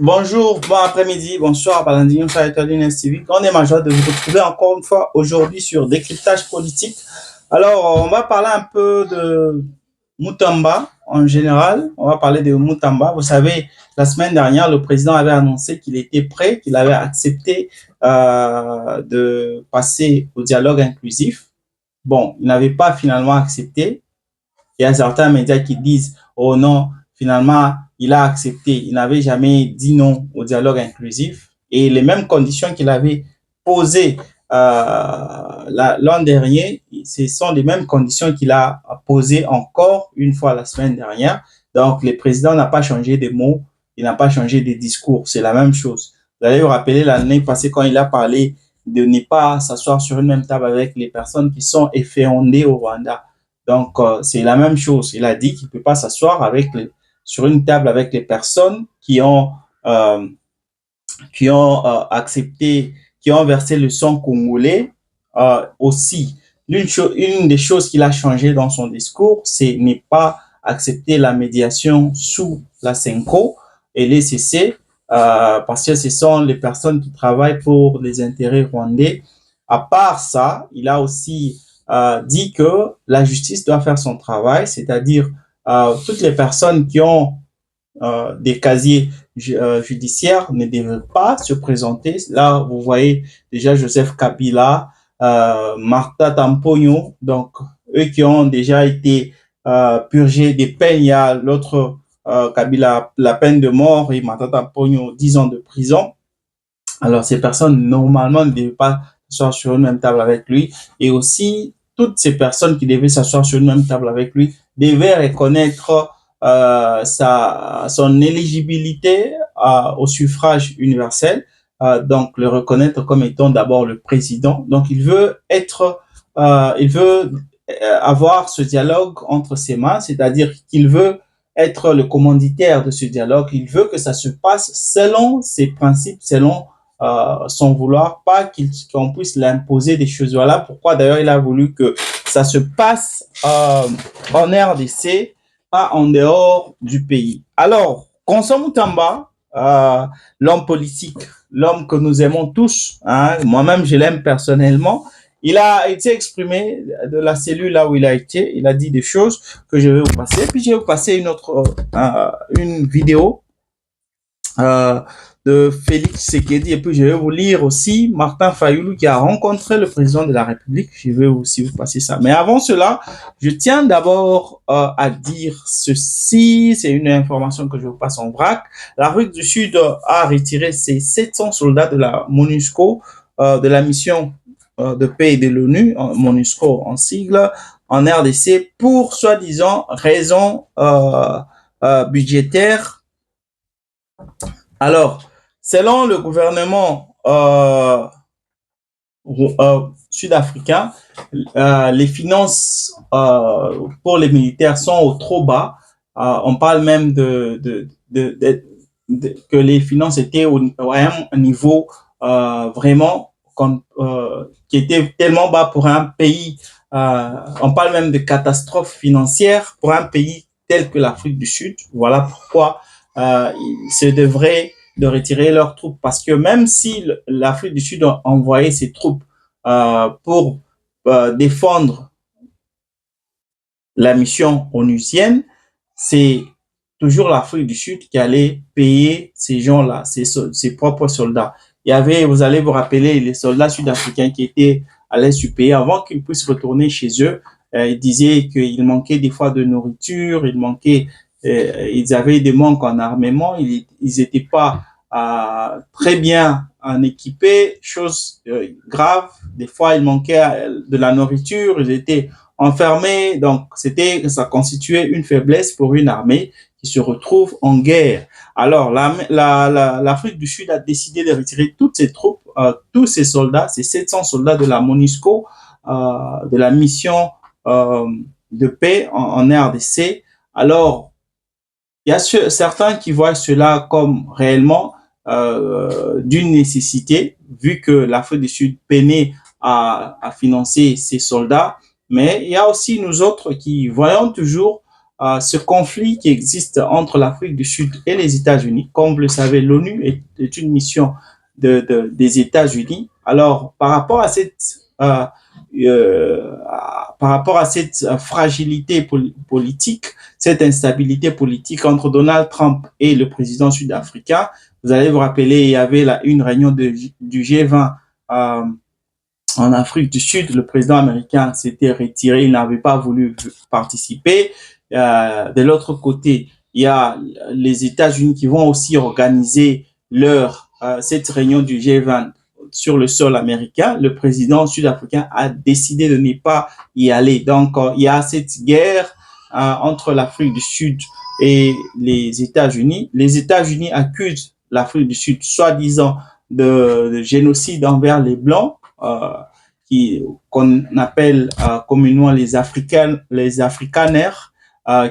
Bonjour, bon après-midi, bonsoir, Balandine, Charles Civique. On est majeur de vous retrouver encore une fois aujourd'hui sur Décryptage politique. Alors, on va parler un peu de Moutamba en général. On va parler de Moutamba. Vous savez, la semaine dernière, le président avait annoncé qu'il était prêt, qu'il avait accepté de passer au dialogue inclusif. Bon, il n'avait pas finalement accepté. Il y a certains médias qui disent, oh non, finalement, il a accepté. Il n'avait jamais dit non au dialogue inclusif. Et les mêmes conditions qu'il avait posées l'an dernier, ce sont les mêmes conditions qu'il a posées encore une fois la semaine dernière. Donc, le président n'a pas changé de mots, il n'a pas changé de discours. C'est la même chose. Vous allez vous rappeler l'année passée quand il a parlé de ne pas s'asseoir sur une même table avec les personnes qui sont efféondées au Rwanda. Donc, c'est la même chose. Il a dit qu'il ne peut pas s'asseoir sur une table avec les personnes euh, qui ont accepté, qui ont versé le sang congolais aussi. Une des choses qu'il a changé dans son discours, c'est ne pas accepter la médiation sous la CENCO et les CC, parce que ce sont les personnes qui travaillent pour les intérêts rwandais. À part ça, il a aussi dit que la justice doit faire son travail, c'est-à-dire toutes les personnes qui ont des casiers judiciaires ne devraient pas se présenter. Là, vous voyez déjà Joseph Kabila, Martha Tampogno, donc eux qui ont déjà été purgés des peines. Il y a l'autre Kabila, la peine de mort, et Martha Tampogno, 10 ans de prison. Alors, ces personnes, normalement, ne devaient pas s'asseoir sur une même table avec lui. Et aussi, toutes ces personnes qui devaient s'asseoir sur une même table avec lui devaient reconnaître son éligibilité au suffrage universel, donc le reconnaître comme étant d'abord le président. Donc, il veut avoir ce dialogue entre ses mains, c'est-à-dire qu'il veut être le commanditaire de ce dialogue. Il veut que ça se passe selon ses principes, selon son vouloir, pas qu'on puisse l'imposer des choses. Voilà pourquoi d'ailleurs il a voulu que ça se passe en RDC, pas en dehors du pays. Alors, Constant Moutamba, l'homme politique, l'homme que nous aimons tous, hein, moi-même je l'aime personnellement, il a été exprimé de la cellule là où il a été, il a dit des choses que je vais vous passer, puis je vais vous passer une vidéo de Félix Tshisekedi, et puis je vais vous lire aussi Martin Fayoulou qui a rencontré le président de la République. Je vais aussi vous passer ça. Mais avant cela, je tiens d'abord à dire ceci, c'est une information que je vous passe en vrac. L'Afrique du Sud a retiré ses 700 soldats de la MONUSCO, de la mission de paix et de l'ONU, MONUSCO en sigle, en RDC, pour soi-disant raisons budgétaires. Alors, selon le gouvernement sud-africain, les finances pour les militaires sont au trop bas. On parle même que les finances étaient à un niveau vraiment qui était tellement bas pour un pays. On parle même de catastrophe financière pour un pays tel que l'Afrique du Sud. Voilà pourquoi ils se devraient de retirer leurs troupes, parce que même si l'Afrique du Sud a envoyé ses troupes pour défendre la mission onusienne, c'est toujours l'Afrique du Sud qui allait payer ces gens-là, ses propres soldats. Il y avait, vous allez vous rappeler, les soldats sud-africains qui étaient allaient se payer avant qu'ils puissent retourner chez eux. Ils disaient qu'il manquait des fois de nourriture, ils avaient des manques en armement, ils n'étaient pas très bien en équipés, chose grave. Des fois, il manquait de la nourriture, ils étaient enfermés, donc ça constituait une faiblesse pour une armée qui se retrouvent en guerre. Alors, l'Afrique du Sud a décidé de retirer toutes ses troupes, tous ses soldats, ces 700 soldats de la MONUSCO, de la mission euh, de paix en RDC. Alors, il y a certains qui voient cela comme réellement d'une nécessité, vu que l'Afrique du Sud peinait à financer ses soldats. Mais il y a aussi nous autres qui voyons toujours ce conflit qui existe entre l'Afrique du Sud et les États-Unis. Comme vous le savez, l'ONU est une mission des États-Unis. Alors, par rapport à cette fragilité politique, cette instabilité politique entre Donald Trump et le président sud-africain. Vous allez vous rappeler, il y avait une réunion du G20 en Afrique du Sud. Le président américain s'était retiré, il n'avait pas voulu participer. De l'autre côté, il y a les États-Unis qui vont aussi organiser cette réunion du G20 sur le sol américain. Le président sud-africain a décidé de ne pas y aller. Donc, il y a cette guerre entre l'Afrique du Sud et les États-Unis. Les États-Unis accusent l'Afrique du Sud, soi-disant, de génocide envers les Blancs, qu'on appelle communément les Afrikaners,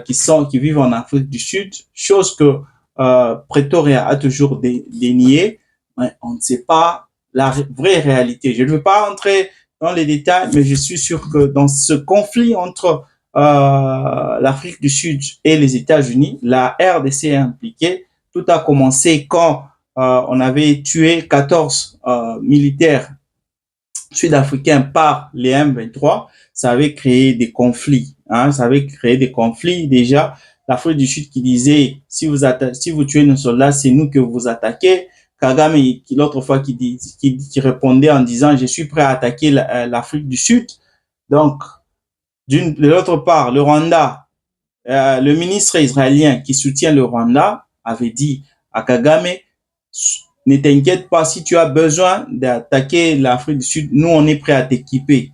qui vivent en Afrique du Sud, chose que Pretoria a toujours dénié. On ne sait pas la vraie réalité. Je ne veux pas entrer dans les détails, mais je suis sûr que dans ce conflit entre l'Afrique du Sud et les États-Unis, la RDC est impliquée. Tout a commencé quand on avait tué 14 militaires sud-africains par les M23. Ça avait créé des conflits. Ça avait créé des conflits déjà. L'Afrique du Sud qui disait, si vous tuez nos soldats, c'est nous que vous attaquez. Kagame, l'autre fois, qui répondait en disant, je suis prêt à attaquer l'Afrique du Sud. Donc, de l'autre part, le Rwanda, le ministre israélien qui soutient le Rwanda avait dit à Kagame, ne t'inquiète pas, si tu as besoin d'attaquer l'Afrique du Sud, nous, on est prêt à t'équiper.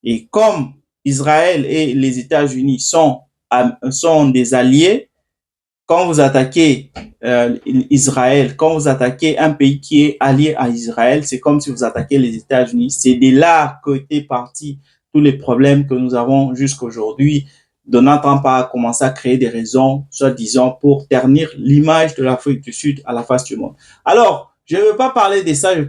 Et comme Israël et les États-Unis sont des alliés, quand vous attaquez Israël, quand vous attaquez un pays qui est allié à Israël, c'est comme si vous attaquez les États-Unis. C'est de là qu'étaient partis tous les problèmes que nous avons jusqu'à aujourd'hui. Donald Trump a commencé à créer des raisons, soi-disant, pour ternir l'image de l'Afrique du Sud à la face du monde. Alors, je ne veux pas parler de ça, je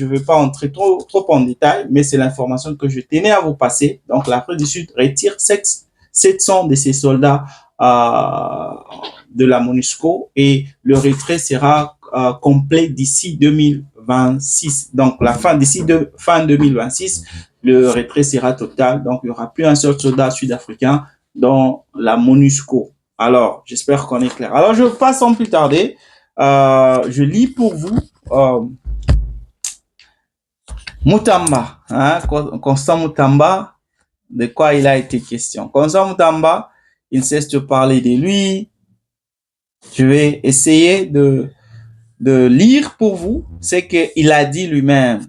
ne veux pas entrer trop en détail, mais c'est l'information que je tenais à vous passer. Donc, l'Afrique du Sud retire 700 de ses soldats de la MONUSCO et le retrait sera complet d'ici 2026. Donc, fin 2026, le retrait sera total. Donc, il n'y aura plus un seul soldat sud-africain dans la MONUSCO. Alors, j'espère qu'on est clair. Alors, je passe sans plus tarder. Je lis pour vous Mutamba, Constant Mutamba, de quoi il a été question. Constant Mutamba, il cesse de parler de lui. Je vais essayer de lire pour vous ce qu'il a dit lui-même.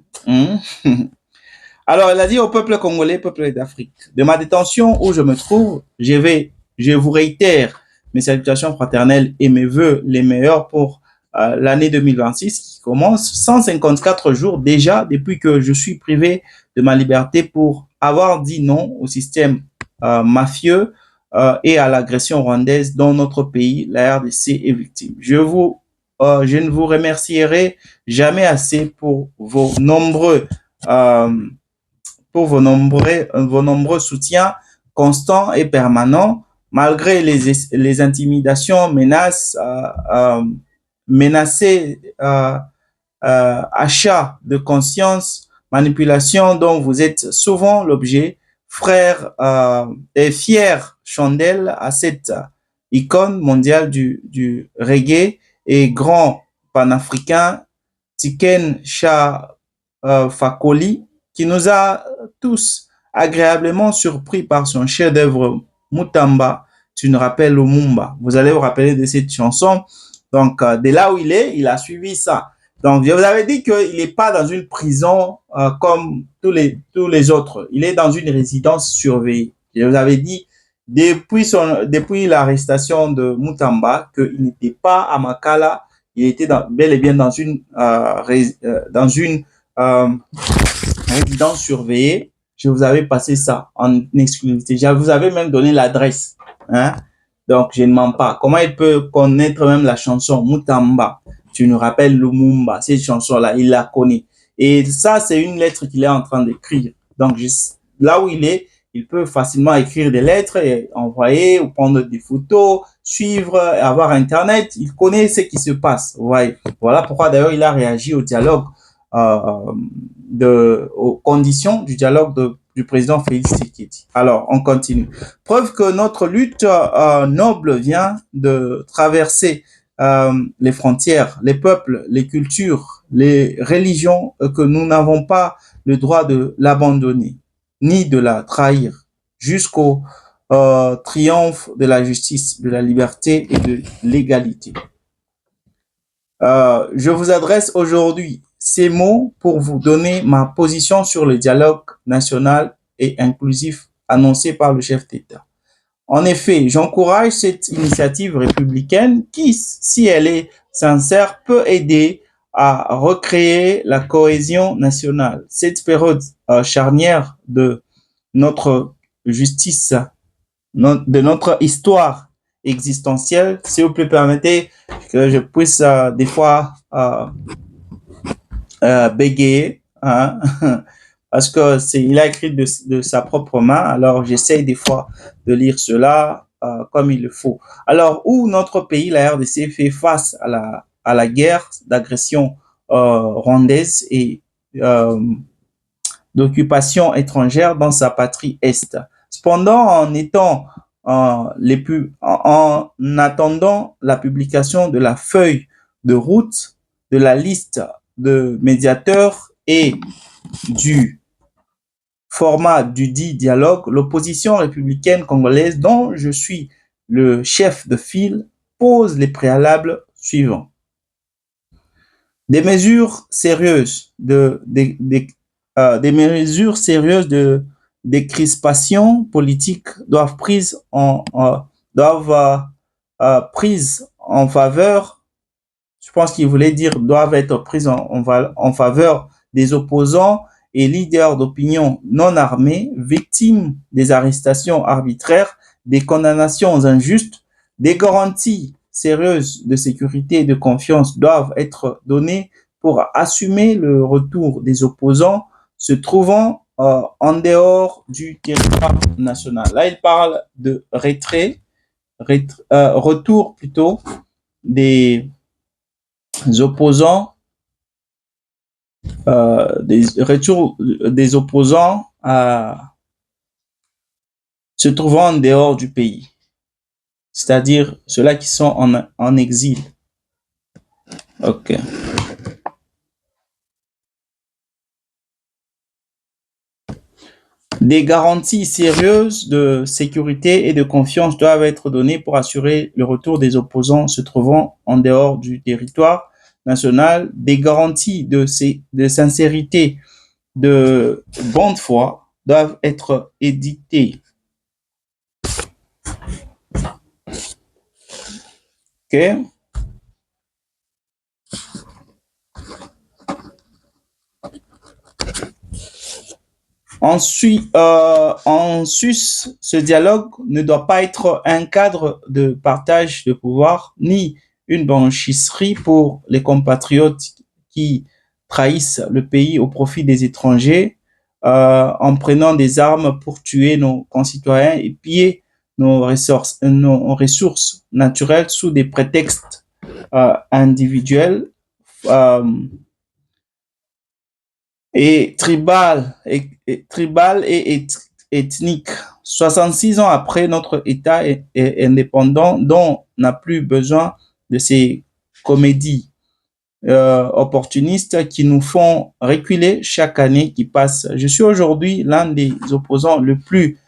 Alors, il a dit au peuple congolais, peuple d'Afrique, de ma détention où je me trouve, je vous réitère mes salutations fraternelles et mes vœux les meilleurs pour l'année 2026 qui commence 154 jours déjà depuis que je suis privé de ma liberté pour avoir dit non au système mafieux et à l'agression rwandaise dont notre pays, la RDC, est victime. Je ne vous remercierai jamais assez pour vos nombreux soutiens constants et permanents, malgré les intimidations, menaces, achats de conscience, manipulation dont vous êtes souvent l'objet, frère et fier chandelle à cette icône mondiale du reggae et grand panafricain, Tiken Jah Fakoly, qui nous a tous agréablement surpris par son chef-d'œuvre Mutamba, tu nous rappelles Lumumba. Vous allez vous rappeler de cette chanson. Donc, de là où il est, il a suivi ça. Donc, je vous avais dit qu'il n'est pas dans une prison comme tous les autres. Il est dans une résidence surveillée. Je vous avais dit depuis l'arrestation de Mutamba, qu'il n'était pas à Makala, il était bel et bien dans une euh, résidence surveillée. Je vous avais passé ça en exclusivité. Je vous avais même donné l'adresse. Hein? Donc, je ne mens pas. Comment il peut connaître même la chanson Mutamba? Tu nous rappelles Lumumba, cette chanson-là, il la connaît. Et ça, c'est une lettre qu'il est en train d'écrire. Donc, là où il est, il peut facilement écrire des lettres et envoyer ou prendre des photos, suivre, avoir Internet. Il connaît ce qui se passe. Ouais. Voilà pourquoi d'ailleurs il a réagi au dialogue, aux conditions du dialogue du président Félix Tshisekedi. Alors, on continue. Preuve que notre lutte noble vient de traverser les frontières, les peuples, les cultures, les religions, que nous n'avons pas le droit de l'abandonner ni de la trahir jusqu'au triomphe de la justice, de la liberté et de l'égalité. Je vous adresse aujourd'hui ces mots pour vous donner ma position sur le dialogue national et inclusif annoncé par le chef d'État. En effet, j'encourage cette initiative républicaine qui, si elle est sincère, peut aider à recréer la cohésion nationale. Cette période charnière de notre justice, de notre histoire existentielle, si vous me permettez que je puisse des fois bégayer, hein, parce que il a écrit de sa propre main, alors j'essaie des fois de lire cela comme il le faut. Alors, où notre pays, la RDC, fait face à la guerre d'agression rwandaise et d'occupation étrangère dans sa patrie Est. Cependant, en attendant la publication de la feuille de route, de la liste de médiateurs et du format du dit dialogue, l'opposition républicaine congolaise, dont je suis le chef de file, pose les préalables suivants. Des mesures sérieuses des mesures sérieuses de décrispation politique doivent prises en faveur, je pense qu'il voulait dire doivent être prises en faveur des opposants et leaders d'opinion non armés, victimes des arrestations arbitraires, des condamnations injustes, des garanties sérieuses de sécurité et de confiance doivent être données pour assumer le retour des opposants se trouvant en dehors du territoire national. Là, il parle de retour plutôt des opposants, des retours des opposants se trouvant en dehors du pays, c'est-à-dire ceux-là qui sont en exil. Ok. Des garanties sérieuses de sécurité et de confiance doivent être données pour assurer le retour des opposants se trouvant en dehors du territoire national. Des garanties de sincérité, de bonne foi doivent être édictées. Ok. Ensuite, en sus, ce dialogue ne doit pas être un cadre de partage de pouvoir, ni une blanchisserie pour les compatriotes qui trahissent le pays au profit des étrangers, en prenant des armes pour tuer nos concitoyens et piller nos ressources naturelles sous des prétextes individuels et tribal et ethnique. 66 ans après notre État est indépendant, dont n'a plus besoin de ces comédies opportunistes qui nous font reculer chaque année qui passe. Je suis aujourd'hui l'un des opposants le plus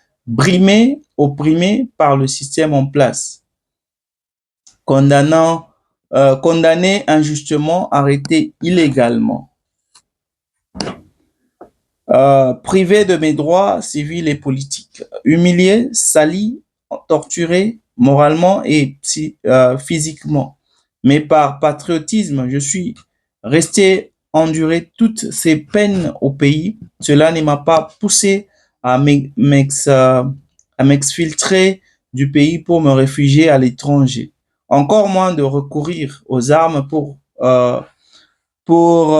opprimé par le système en place, condamné injustement, arrêté illégalement. Privé de mes droits civils et politiques, humilié, sali torturé moralement et physiquement. Mais par patriotisme, je suis resté endurer toutes ces peines au pays. Cela ne m'a pas poussé à m'exfiltrer du pays pour me réfugier à l'étranger. Encore moins de recourir aux armes pour, euh, pour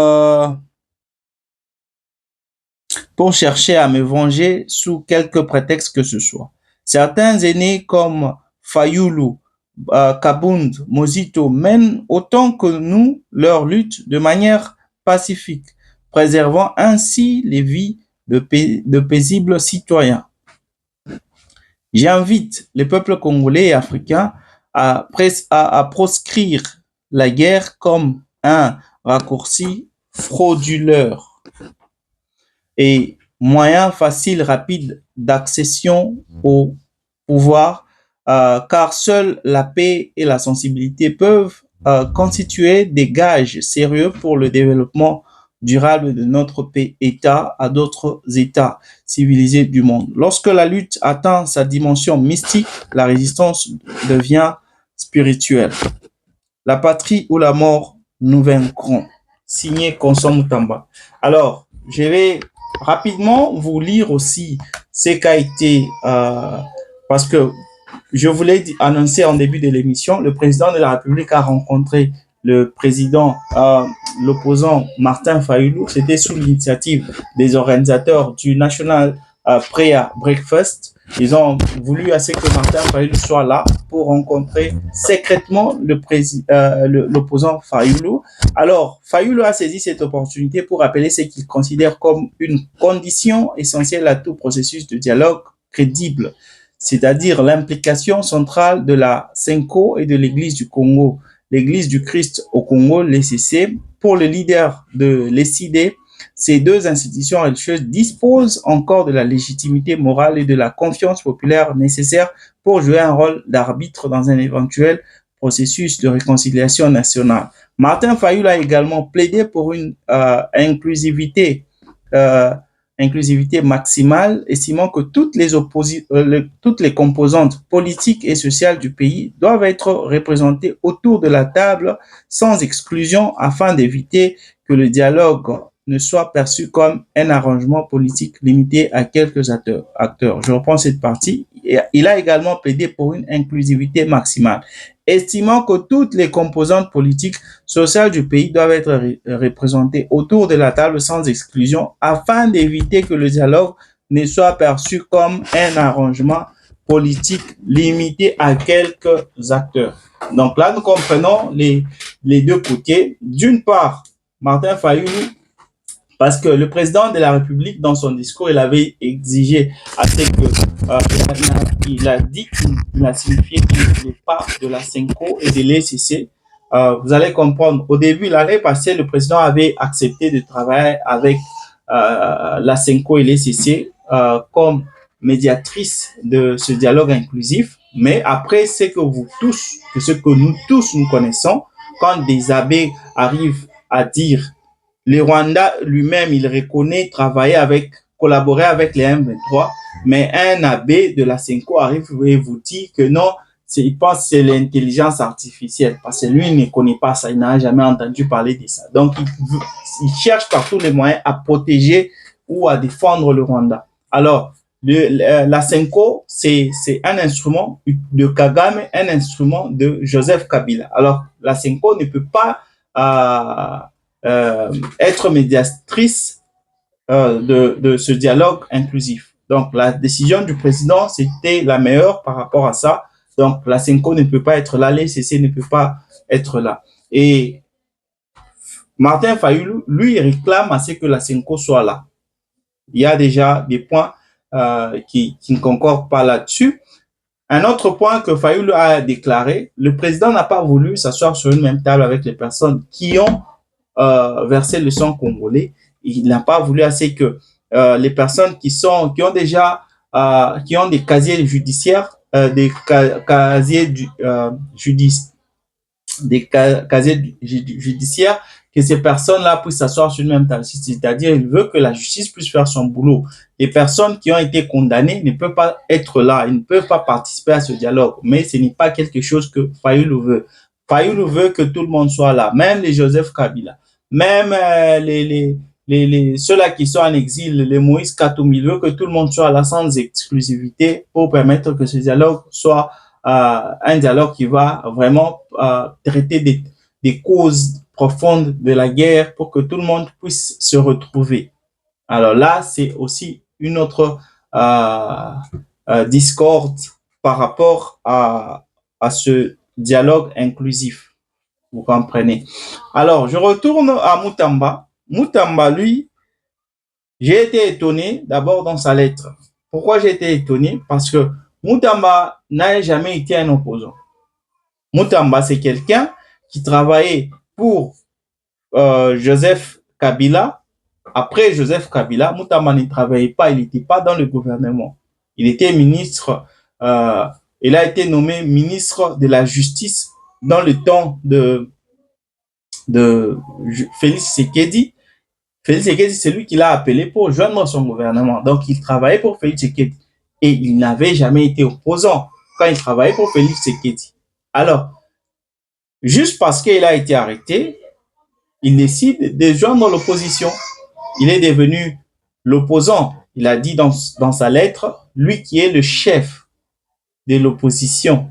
chercher à me venger sous quelque prétexte que ce soit. Certains aînés comme Fayulu, Kabund, Mosito mènent autant que nous leur lutte de manière pacifique, préservant ainsi les vies de paisibles citoyens. J'invite les peuples congolais et africains à proscrire la guerre comme un raccourci frauduleur et moyen facile, rapide d'accession au pouvoir, car seule la paix et la sensibilité peuvent constituer des gages sérieux pour le développement durable de notre État à d'autres États civilisés du monde. Lorsque la lutte atteint sa dimension mystique, la résistance devient spirituelle. La patrie ou la mort, nous vaincrons. Signé Constant Mutamba. Alors, je vais rapidement vous lire aussi ce qu'a été, parce que je voulais annoncer en début de l'émission, le président de la République a rencontré le président, l'opposant Martin Fayulu. C'était sous l'initiative des organisateurs du National Prayer Breakfast. Ils ont voulu assez que Martin Fayulu soit là pour rencontrer secrètement l'opposant Fayulu. Alors, Fayulu a saisi cette opportunité pour rappeler ce qu'il considère comme une condition essentielle à tout processus de dialogue crédible, c'est-à-dire l'implication centrale de la SENCO et de l'Église du Congo, l'Église du Christ au Congo, l'ECC. Pour le leader de l'ECD, ces deux institutions religieuses disposent encore de la légitimité morale et de la confiance populaire nécessaire pour jouer un rôle d'arbitre dans un éventuel processus de réconciliation nationale. Martin Fayulu a également plaidé pour une inclusivité maximale, estimant que toutes les composantes politiques et sociales du pays doivent être représentées autour de la table sans exclusion afin d'éviter que le dialogue ne soit perçu comme un arrangement politique limité à quelques acteurs. Je reprends cette partie. Il a également plaidé pour une inclusivité maximale, estimant que toutes les composantes politiques sociales du pays doivent être représentées autour de la table sans exclusion afin d'éviter que le dialogue ne soit perçu comme un arrangement politique limité à quelques acteurs. Donc là, nous comprenons les deux côtés. D'une part, Martin Fayulu, parce que le président de la République, dans son discours, il avait exigé à ce que il a dit qu'il a signifié qu'il ne voulait pas de la SENCO et de l'ECC. Vous allez comprendre. Au début, l'année passée, le président avait accepté de travailler avec la SENCO et l'ECC comme médiatrice de ce dialogue inclusif. Mais après, ce que nous tous nous connaissons, quand des abbés arrivent à dire le Rwanda lui-même, il reconnaît collaborer avec les M23, mais un abbé de la SENCO arrive et vous dit que non, il pense que c'est l'intelligence artificielle, parce que lui, il ne connaît pas ça, il n'a jamais entendu parler de ça. Donc, il cherche par tous les moyens à protéger ou à défendre le Rwanda. Alors, la SENCO, c'est un instrument de Kagame, un instrument de Joseph Kabila. Alors, la SENCO ne peut pas être médiatrice de ce dialogue inclusif. Donc, la décision du président, c'était la meilleure par rapport à ça. Donc, la SENCO ne peut pas être là, l'ECC ne peut pas être là. Et Martin Fayulu, lui, réclame à ce que la SENCO soit là. Il y a déjà des points qui ne concordent pas là-dessus. Un autre point que Fayulu a déclaré, le président n'a pas voulu s'asseoir sur une même table avec les personnes qui ont versé le sang congolais. Il n'a pas voulu assez que les personnes qui ont des casiers judiciaires, des casiers judiciaires que ces personnes-là puissent s'asseoir sur une même table. C'est-à-dire, il veut que la justice puisse faire son boulot. Les personnes qui ont été condamnées ne peuvent pas être là, ils ne peuvent pas participer à ce dialogue. Mais ce n'est pas quelque chose que Fayulu veut. Fayulu veut que tout le monde soit là, même les Joseph Kabila, même ceux-là qui sont en exil, les Moïse Katumbi, il veut que tout le monde soit là sans exclusivité pour permettre que ce dialogue soit un dialogue qui va vraiment traiter des causes profondes de la guerre pour que tout le monde puisse se retrouver. Alors là, c'est aussi une autre discorde par rapport à ce dialogue inclusif. Vous comprenez? Alors, je retourne à Mutamba. Mutamba, lui, j'ai été étonné d'abord dans sa lettre. Pourquoi j'ai été étonné? Parce que Mutamba n'a jamais été un opposant. Mutamba, c'est quelqu'un qui travaillait pour Joseph Kabila. Après Joseph Kabila, Mutamba ne travaillait pas, il n'était pas dans le gouvernement. Il était ministre, il a été nommé ministre de la Justice dans le temps de Félix Tshisekedi. Félix Tshisekedi, c'est lui qui l'a appelé pour joindre son gouvernement. Donc, il travaillait pour Félix Tshisekedi et il n'avait jamais été opposant quand il travaillait pour Félix Tshisekedi. Alors, juste parce qu'il a été arrêté, il décide de joindre l'opposition. Il est devenu l'opposant. Il a dit dans sa lettre, lui qui est le chef de l'opposition.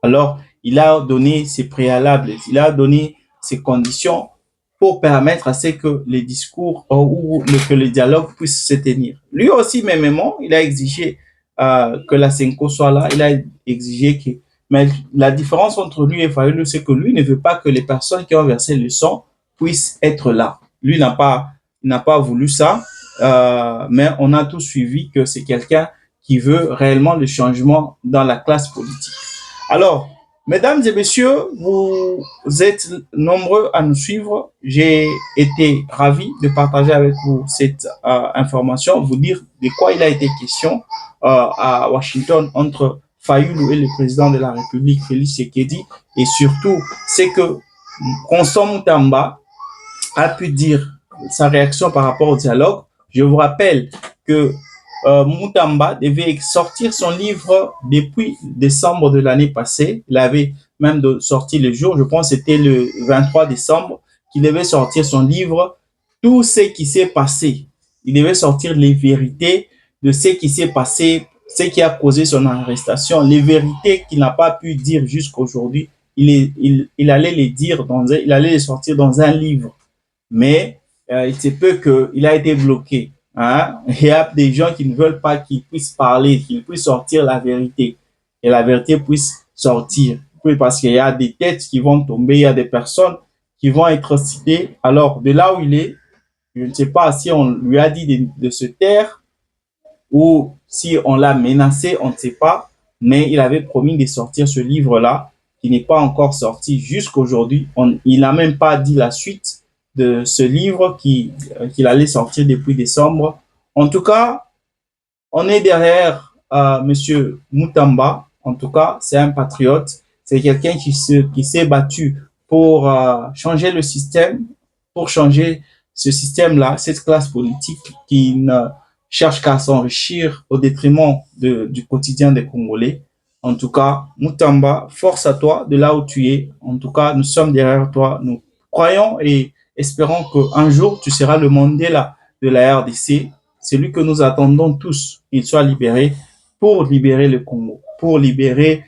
Alors, il a donné ses préalables, il a donné ses conditions pour permettre à ce que les discours ou que le dialogue puisse se tenir. Lui aussi, mêmement, il a exigé que la Senko soit là, il a exigé que... Mais la différence entre lui et Fayulu, c'est que lui ne veut pas que les personnes qui ont versé le sang puissent être là. Lui n'a pas voulu ça, mais on a tous suivi que c'est quelqu'un qui veut réellement le changement dans la classe politique. Alors, mesdames et messieurs, vous êtes nombreux à nous suivre. J'ai été ravi de partager avec vous cette information, vous dire de quoi il a été question à Washington entre Fayulu et le président de la République, Félix Tshisekedi. Et surtout, c'est que Constant Mutamba a pu dire sa réaction par rapport au dialogue. Je vous rappelle que Mutamba devait sortir son livre depuis décembre de l'année passée. Il avait même sorti le jour, je pense que c'était le 23 décembre, qu'il devait sortir son livre, tout ce qui s'est passé. Il devait sortir les vérités de ce qui s'est passé, ce qui a causé son arrestation, les vérités qu'il n'a pas pu dire jusqu'aujourd'hui. Il allait les dire, il allait les sortir dans un livre. Mais il se peut qu'il a été bloqué. Hein? Il y a des gens qui ne veulent pas qu'il puisse parler, qu'il puisse sortir la vérité. Et la vérité puisse sortir. Parce qu'il y a des têtes qui vont tomber, il y a des personnes qui vont être citées. Alors, de là où il est, je ne sais pas si on lui a dit de se taire ou si on l'a menacé, on ne sait pas. Mais il avait promis de sortir ce livre-là, qui n'est pas encore sorti jusqu'aujourd'hui. Il n'a même pas dit la suite de ce livre qu'il allait sortir depuis décembre. En tout cas, on est derrière Monsieur Mutamba. En tout cas, c'est un patriote. C'est quelqu'un qui s'est battu pour changer le système, pour changer ce système-là, cette classe politique qui ne cherche qu'à s'enrichir au détriment du quotidien des Congolais. En tout cas, Mutamba, force à toi de là où tu es. En tout cas, nous sommes derrière toi. Nous croyons et espérons qu'un jour, tu seras le Mandela de la RDC, celui que nous attendons tous, qu'il soit libéré pour libérer le Congo, pour libérer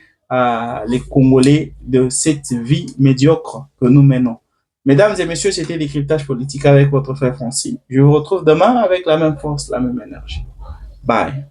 les Congolais de cette vie médiocre que nous menons. Mesdames et messieurs, c'était Décryptage politique avec votre frère Francis. Je vous retrouve demain avec la même force, la même énergie. Bye.